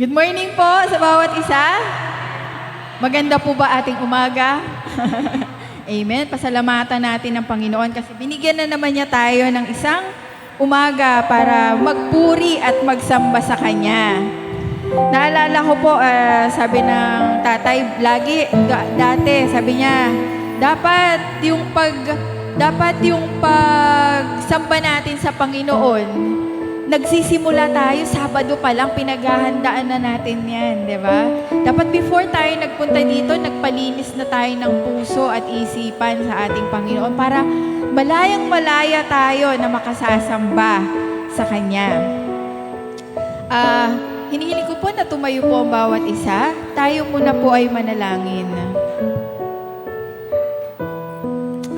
Good morning po sa bawat isa. Maganda po ba ating umaga? Amen. Pasalamatan natin ang Panginoon kasi binigyan na naman niya tayo ng isang umaga para magpuri at magsamba sa Kanya. Naalala ko po, sabi ng tatay, dati, sabi niya, dapat yung pagsamba natin sa Panginoon, nagsisimula tayo, Sabado pa lang, pinaghahandaan na natin yan, di ba? Dapat before tayo nagpunta dito, nagpalinis na tayo ng puso at isipan sa ating Panginoon para malayang-malaya tayo na makasasamba sa Kanya. Hinihiling ko po na tumayo po ang bawat isa. Tayo muna po ay manalangin.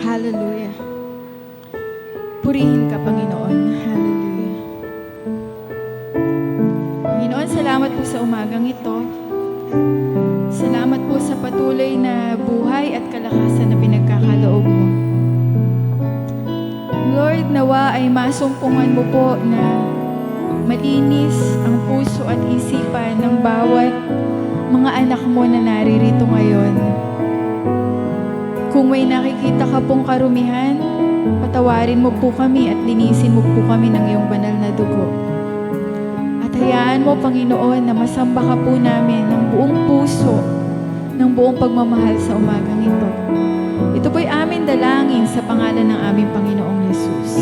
Hallelujah. Purihin ka, Panginoon. Hallelujah. Panginoon, salamat po sa umagang ito. Salamat po sa patuloy na buhay at kalakasan na pinagkakaloob mo. Lord, nawa ay masumpungan mo po na malinis ang puso at isipan ng bawat mga anak mo na naririto ngayon. Kung may nakikita ka pong karumihan, patawarin mo po kami at linisin mo po kami ng iyong banal na dugo. At hayaan mo, Panginoon, na masamba ka po namin ng buong puso, ng buong pagmamahal sa umagang ito. Ito po'y amin dalangin sa pangalan ng aming Panginoong Jesus.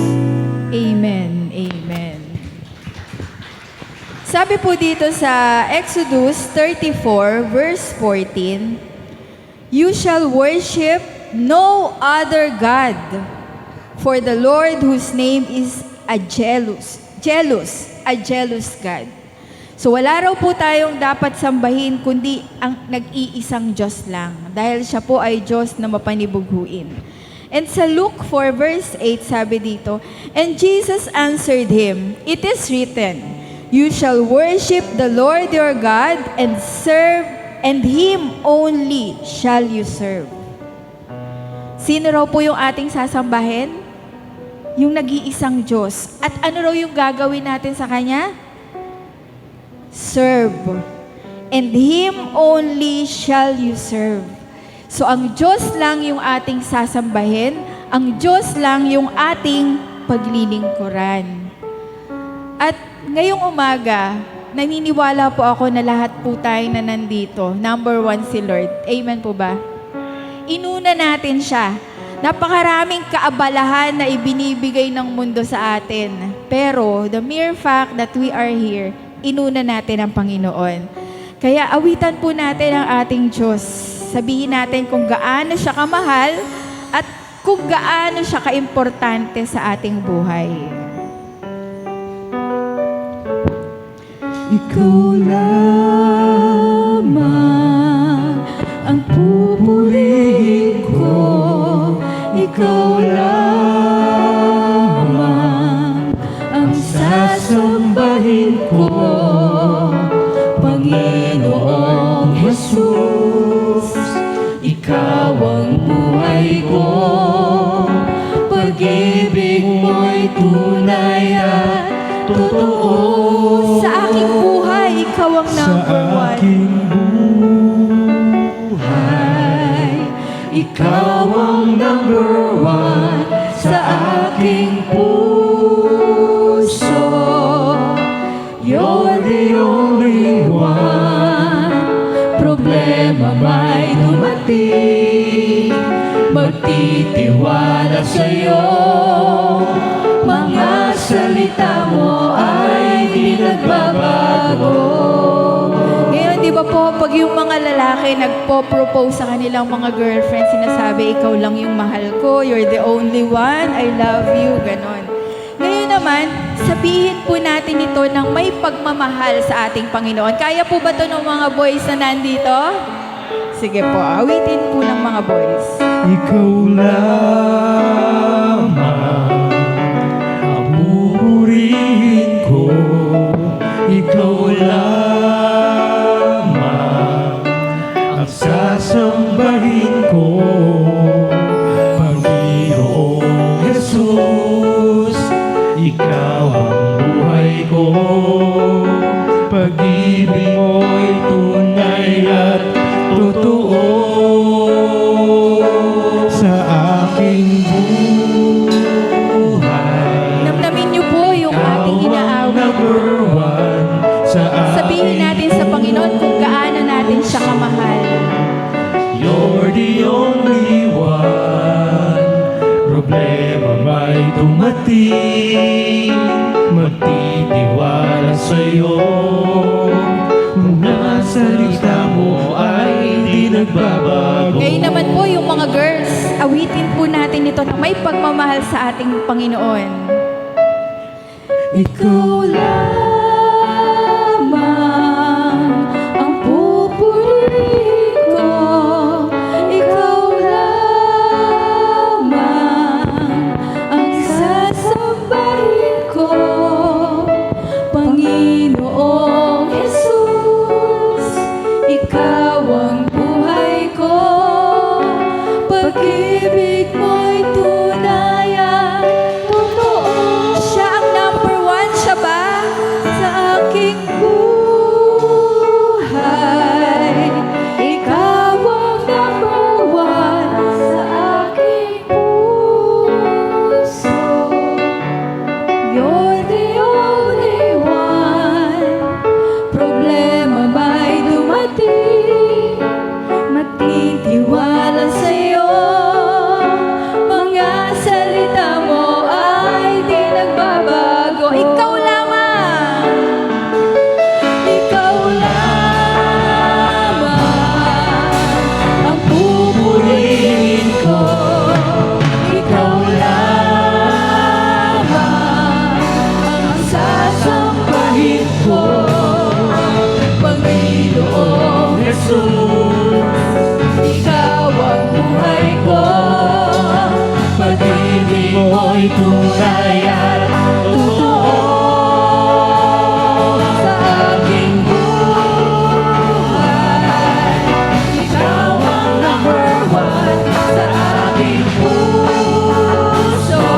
Amen. Amen. Sabi po dito sa Exodus 34 verse 14, "You shall worship no other God, for the Lord whose name is a jealous God." So wala raw po tayong dapat sambahin kundi ang nag-iisang Diyos lang, dahil siya po ay Diyos na mapanibughuin. And sa Luke 4 verse 8 sabi dito, "And Jesus answered him, it is written, you shall worship the Lord your God and Him only shall you serve." Sino raw po yung ating sasambahin? Yung nag-iisang Diyos. At ano raw yung gagawin natin sa Kanya? Serve. And Him only shall you serve. So ang Diyos lang yung ating sasambahin, ang Diyos lang yung ating paglilingkuran. At ngayong umaga, naniniwala po ako na lahat po tayo na nandito, number one si Lord. Amen po ba? Inuna natin siya. Napakaraming kaabalahan na ibinibigay ng mundo sa atin. Pero the mere fact that we are here, inuna natin ang Panginoon. Kaya awitan po natin ang ating Diyos. Sabihin natin kung gaano siya kamahal at kung gaano siya kaimportante sa ating buhay. Ikaw lamang ang pupurihin ko, ikaw lamang ang sasambahin ko, Panginoong Jesus. Ikaw ang buhay ko, pag-ibig mo'y tunay at totoo. Sa aking buhay, ikaw ang number one. Sa aking buhay, ikaw ang number one. Sa aking puso, you're the only one. Problema may dumating, magtitiwala sa'yo. Mga salita mo ay di nagbabago. Ngayon, di ba po, pag yung mga lalaki nagpo-propose sa kanilang mga girlfriend, sinasabi, ikaw lang yung mahal ko, you're the only one, I love you, ganon. Ngayon naman, sabihin po natin ito ng may pagmamahal sa ating Panginoon. Kaya po ba ito ng mga boys na nandito? Sige po, awitin po ng mga boys. Ikaw lamang ang pupurihin ko, ikaw lamang ang sasambahin ko, Panginoong Jesus. Ikaw ang buhay ko, pag-ibig mo dumating, magtitiwala sa'yo. Mga salita mo ay di nagbabago. Ngayon naman po yung mga girls, awitin po natin ito na may pagmamahal sa ating Panginoon. Ikaw lamang ang pupurihin ko. Ikaw lamang ang sasambahin ko. Panginoong Jesus, ikaw ang buhay ko. Pag-ibig mo'y tunay at totoo. Siya ang number one, siya ba? Sa aking buhay. Ikaw ang number one sa aking puso. You're the only one. Problema ba'y dumating? Magtitiwala sa'yo. Mga salita mo ay di nagbabago. Ikaw lamang. Ikaw lamang ang pupurihin ko. Ikaw lamang ang sasambahin ko. Panginoong Jesus, ikaw ang buhay ko. pag-ibig mo'y tunay at totoo. Sa aking buhay, ikaw ang number one sa aking puso.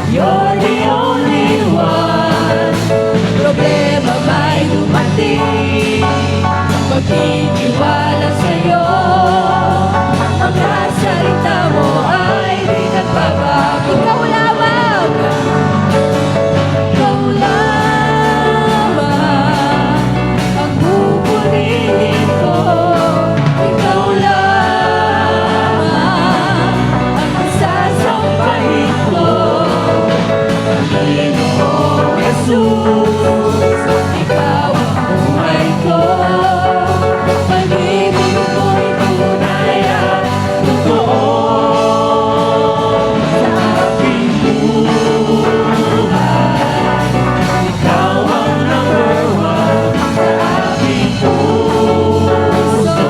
You're the only one. Problema ba'y dumating? Magtitiwala sa'yo. Mga salita mo ay di nagbabago. Ikaw lamang. Ikaw lamang ang pupurihin ko. Ikaw lamang ang sasambahin ko. Panginoong Jesus, ikaw ang buhay ko. Pag-ibig mo'y tunay at totoo. Sa aking buhay, ikaw ang number one sa aking puso.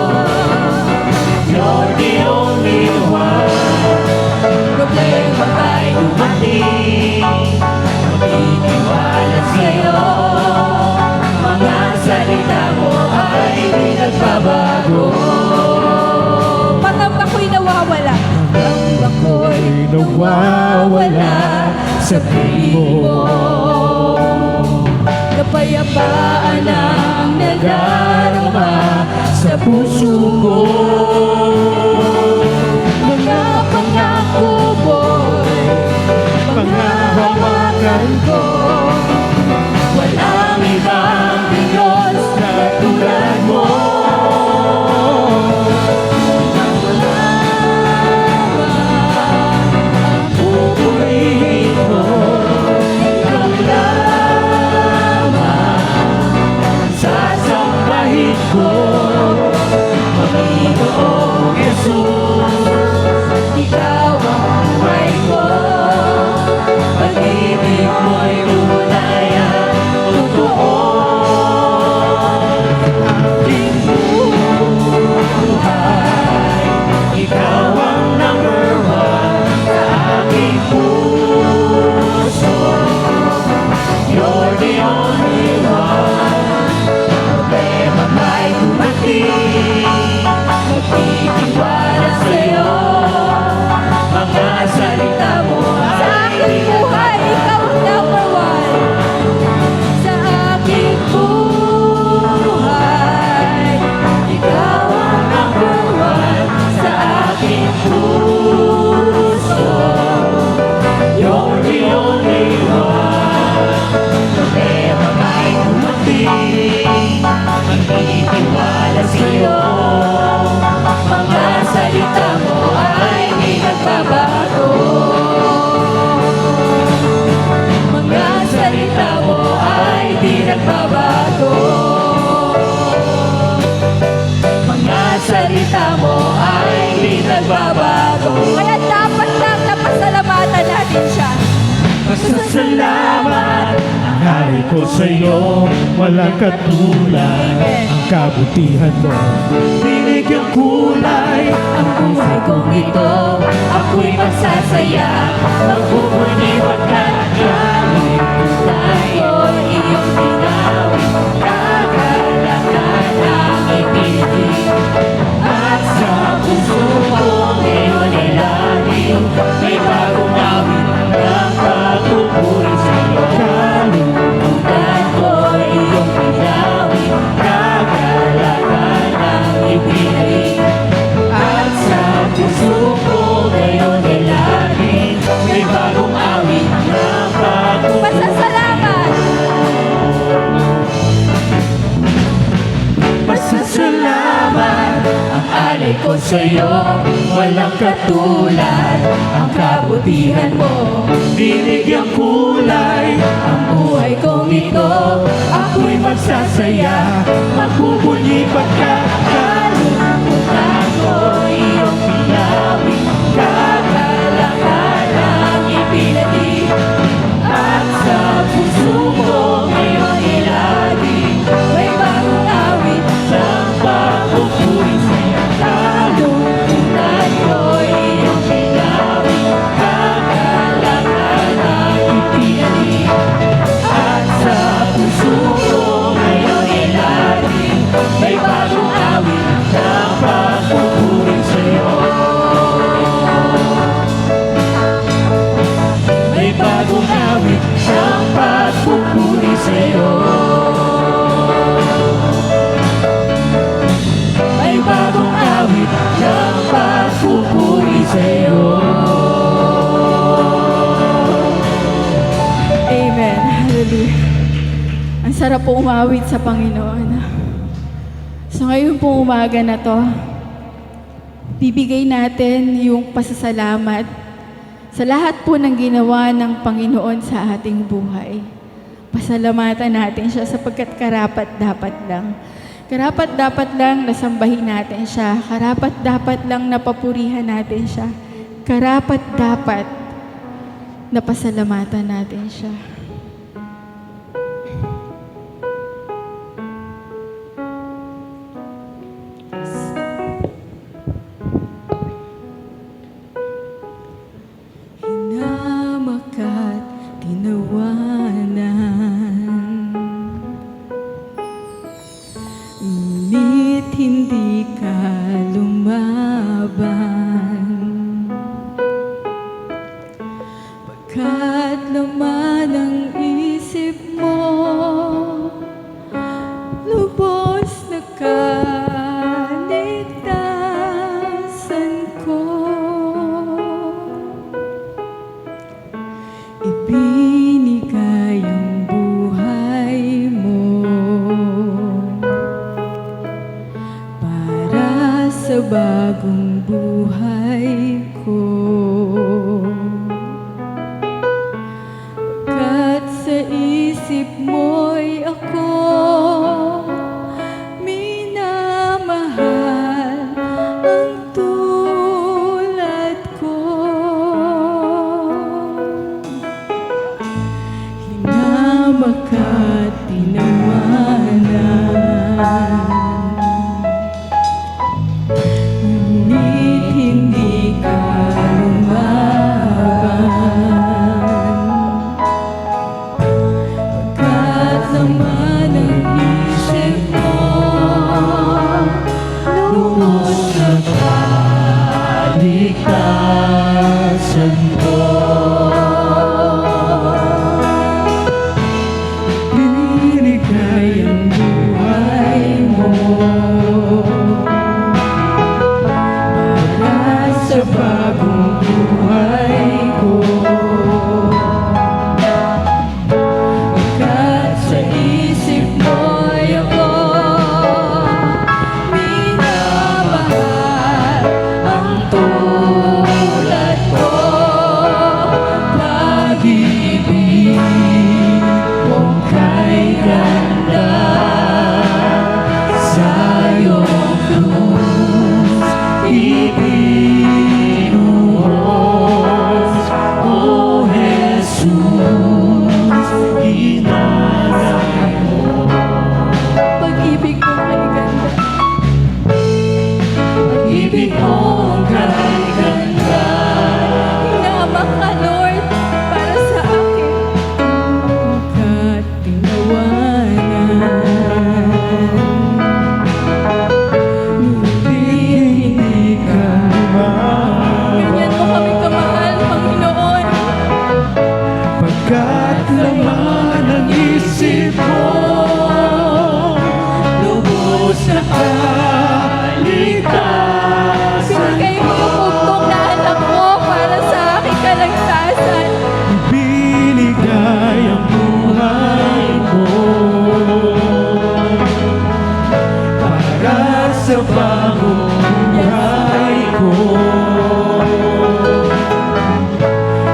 You're the only one. Problema ba'y dumating? Magtitiwala sa'yo. Mga salita mo ay di nagbabago. Pangamba ko'y nawawala. Pangamba ko'y nawawala sa piling mo. Kapayapaan ang nadarama sa puso ko. Mga pangako mo'y mga hawakan ko. Walang ibang Diyos na tulad mo. Ang pupurihin ko. Ikaw lamang ang sasambahin ko. Panginoong Jesus, ikaw ang buhay ko. Pag-ibig mo'y ko sa'yo, walang katulad. Ang kabutihan mo, binigyang kulay. Ang buhay kong ito, ako'y magsasaya. Magpupuniwag ka namin, tayo iyong pinawi. Kagalakan ang ibigin, at sa puso ko ngayon ay laging may bagong awit ng pagpupuri sa'yo. Kalulugan ko iyong pinawi, kagalakan ang ibigin, at sa puso ko ngayon ay laging may bagong awit ng pagpupuri. Pasasalamat! Pasasalamat, ang alay ko sa'yo, walang katulad. Ang kabutihan mo, Binigyang kulay. ang buhay kong ito, ako'y magsasaya. Magpupuni Kalulugan ko iyong pinawi, kagalakan ang ipinatid, at sa puso ko ngayon ay laging may bagong awit ng pagpupuri sa'yo. Kalulugan ko iyong pinawi, kagalakan ang ipinatid, at sa puso ko ngayon ay laging may bagong awit ng pagpupuri sa'yo. May bagong awit ng pagpupuri sa'yo. May bagong awit ng pagpupuri sa'yo. Amen. Hallelujah. Ang sarap po umawit sa Panginoon. So ngayon pong umaga na to, bibigay natin yung pasasalamat sa lahat po ng ginawa ng Panginoon sa ating buhay. Pasalamatan natin siya sapagkat karapat-dapat lang. Karapat-dapat lang nasambahin natin siya. Karapat-dapat lang napapurihan natin siya. Karapat-dapat napasalamatan natin siya. Hinamak at tinawanan, ngunit hindi ka lumaban. Pagkat laman ang isip mo, lubos na kaligtasan ko. Ibinigay ang buhay mo para sa bagong buhay ko. Pagkat sa isip mo'y ako minamahal ang tulad ko. Hinamak at tinawanan, ngunit hindi ka lumaban. Pagkat laman ang isip mo, lubos na kaligtasan ko.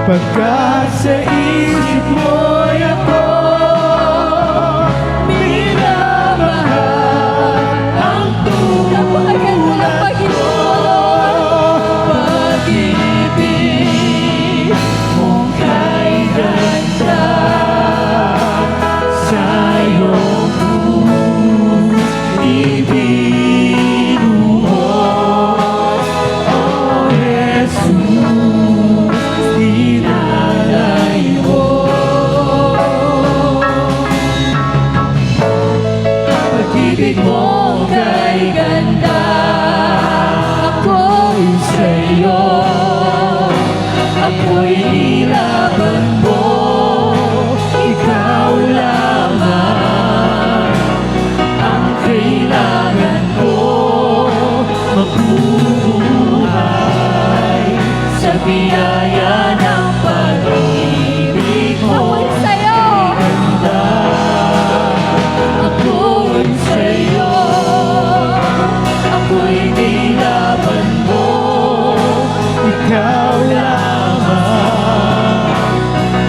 Pagkat sa isip mo'y ako minamahal. Ang Napakaganda ng Panginoon. pag-ibig mong kay ganda sa iyong krus ibinuhos. O Jesus, dinalay mo. Pag-ibig mo kay ganda, ako'y sa'yo. Ako'y nilaban mo, ikaw lamang ang kailangan ko. Mabubuhay sa biyaya ng pag-ibig mo. Ako'y sa'yo. Ganda, ako'y sa'yo. Ako'y nilaban mo, ikaw lamang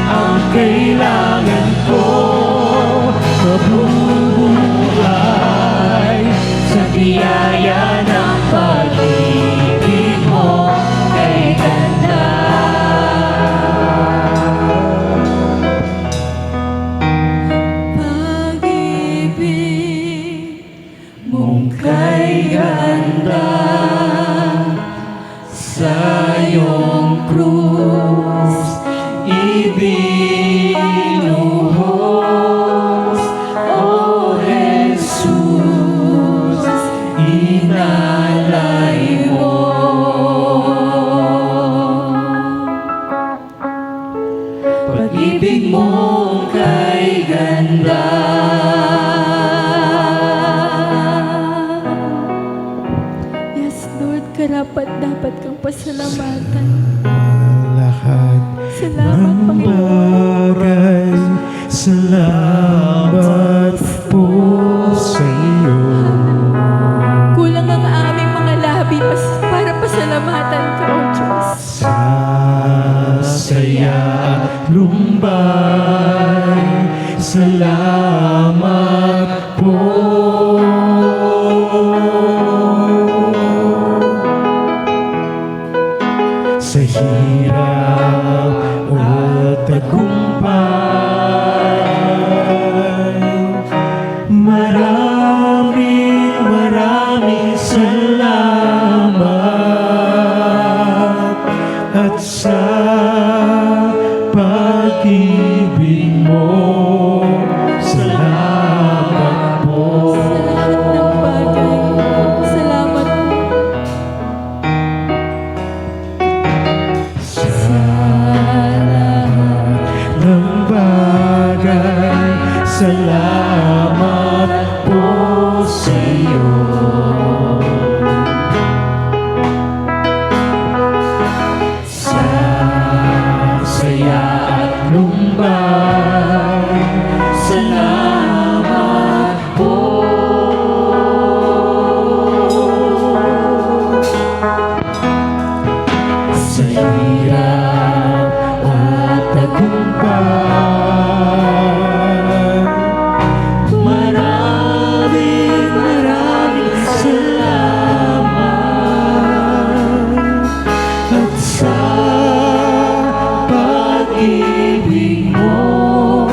ang kailangan ko. Mabubuhay sa biyaya ng pag-ibig mo kay ganda. Pag-ibig mong kay ganda sa iyong krus ibinuhos. O Jesus, inalay mo. Pag-ibig mo kay ganda. Yes, Lord, karapat dapat kang pasalamatan. Lahat Salamat, ng Panginoon. bagay, salamat po sa iyo. Kulang ang aming mga labi para pasalamatan ka, O Diyos. Sa saya at lumbay, salamat po. Sa hirap at tagumpay, maraming salamat. At sa pag-ibig mo, salamat po. Sa lahat ng bagay, salamat po. Sa lahat ng bagay, salamat po sa iyo. Sa saya at lumbay, salamat po. Sa hirap at tagumpay, maraming salamat. At sa pag-ibig mo,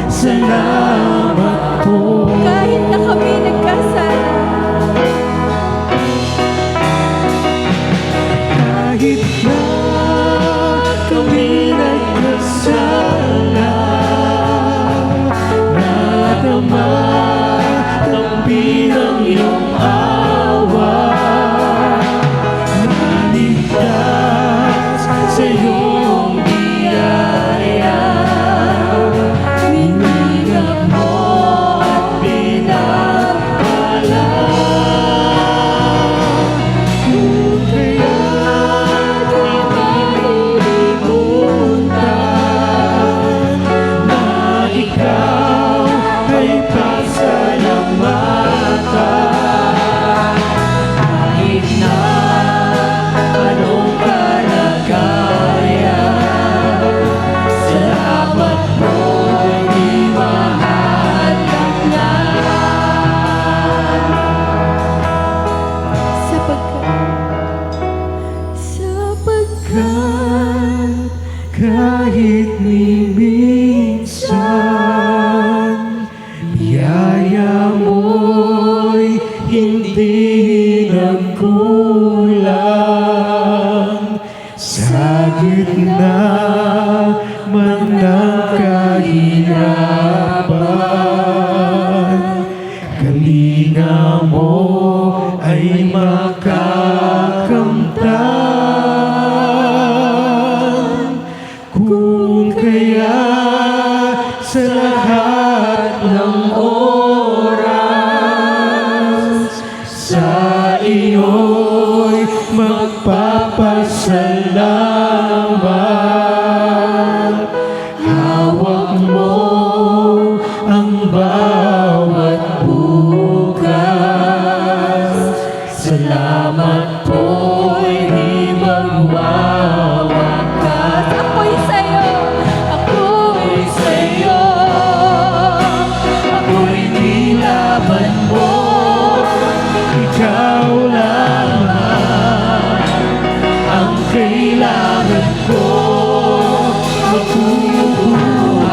salamat po. Kahit na kami nagkasala, Kahit na kami nagkasala, nadama ng bilang iyong awa, naligtas sa iyong biyaya. Ninigap mo at pinagpala. Kung kaya ikaw ay kahit ni minsan, biyaya mo'y hindi nagkulang. Sa gitna man ng kahirapan, kalinga mo ay makakamtan. Kung kaya sa lahat ng oras, sa iyo'y magpapasalamat. Hawak mo ang bawat bukas. Salamat po'y di magwawakas. Ako'y sa'yo, Ako'y sa'yo, ako'y nilaban mo. Ikaw lamang Ang kailangan ko, mabubuhay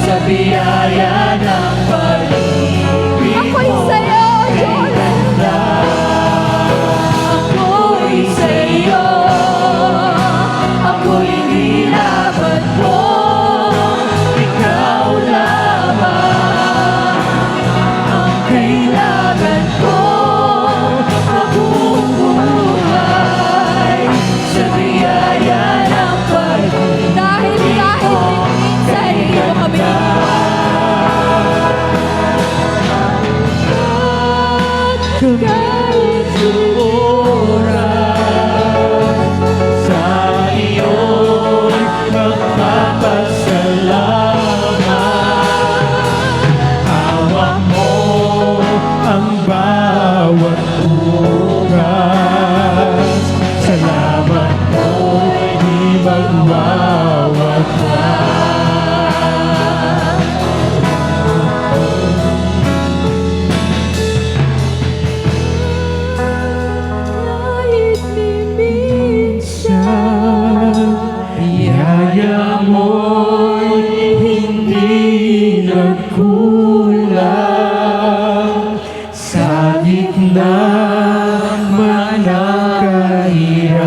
sa biyaya ng pag-ibig ako'y mo. sa'yo, Diyos. Ako'y sa'yo, ako'y nilaban mo. Ikaw lamang ang kailangan ko, mabubuhay sa biyaya ng pag-ibig Dahil minsan hindi mo kami kahit oras, sa iyo'y magpapasalamat. hawak mo ang bawat bukas. Salamat mo'y di magwawakas. kahit ni Minsan, biyaya mo'y hindi nagkulang. Sa gitna man ng kahirapan,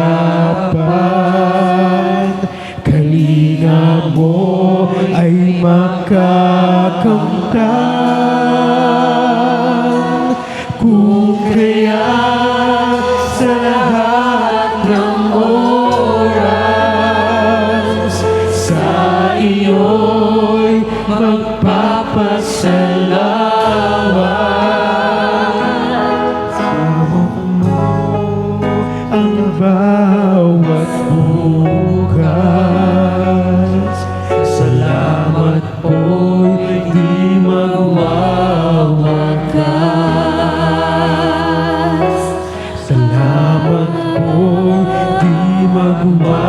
kalinga mo ay makakamtan. Kung kaya sa lahat ng oras, sa iyo'y magpapasalamat. Hawak mo ang bawat bukas. Salamat po'y di magwawakas. Salamat po'y di magwawakas.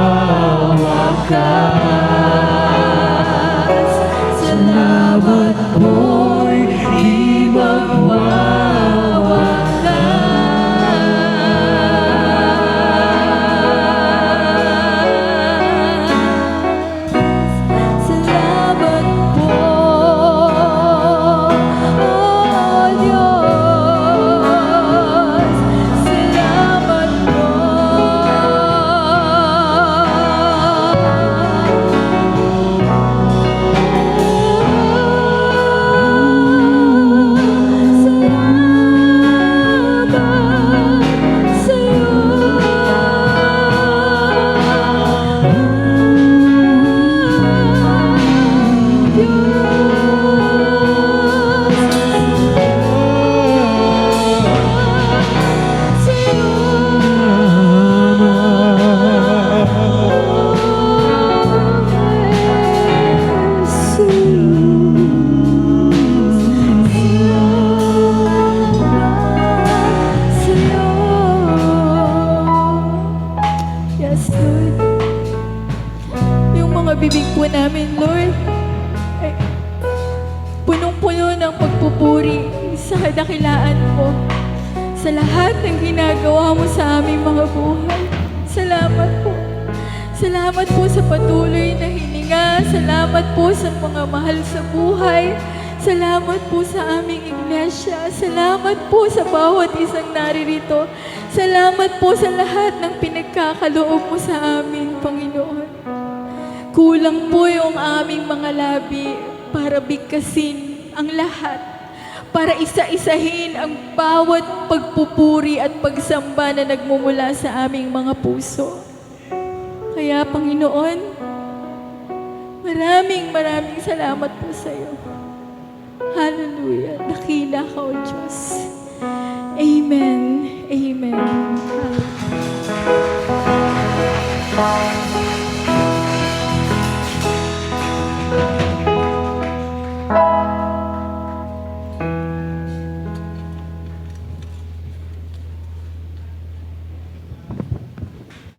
Salamat po'y di Salamat po, oh Diyos. Salamat po. Salamat sa'yo. Yes, Lord. Yung mga bibig po namin, Lord, ay punong-puno ng pagpupuri sa kadakilaan mo, sa lahat ng ginagawa mo sa aming mga buhay. Salamat po. Salamat po sa patuloy na hininga. Salamat po sa mga mahal sa buhay. Salamat po sa aming iglesia. Salamat po sa bawat isang naririto. Salamat po sa lahat ng pinagkakaloob mo sa amin, Panginoon. Kulang po yung aming mga labi para bigkasin ang lahat, para isa-isahin ang bawat pagpupuri at pagsamba na nagmumula sa aming mga puso. Kaya, Panginoon, maraming salamat po sa iyo. Hallelujah. Dakila ka, O Diyos. Amen. Amen. Hallelujah.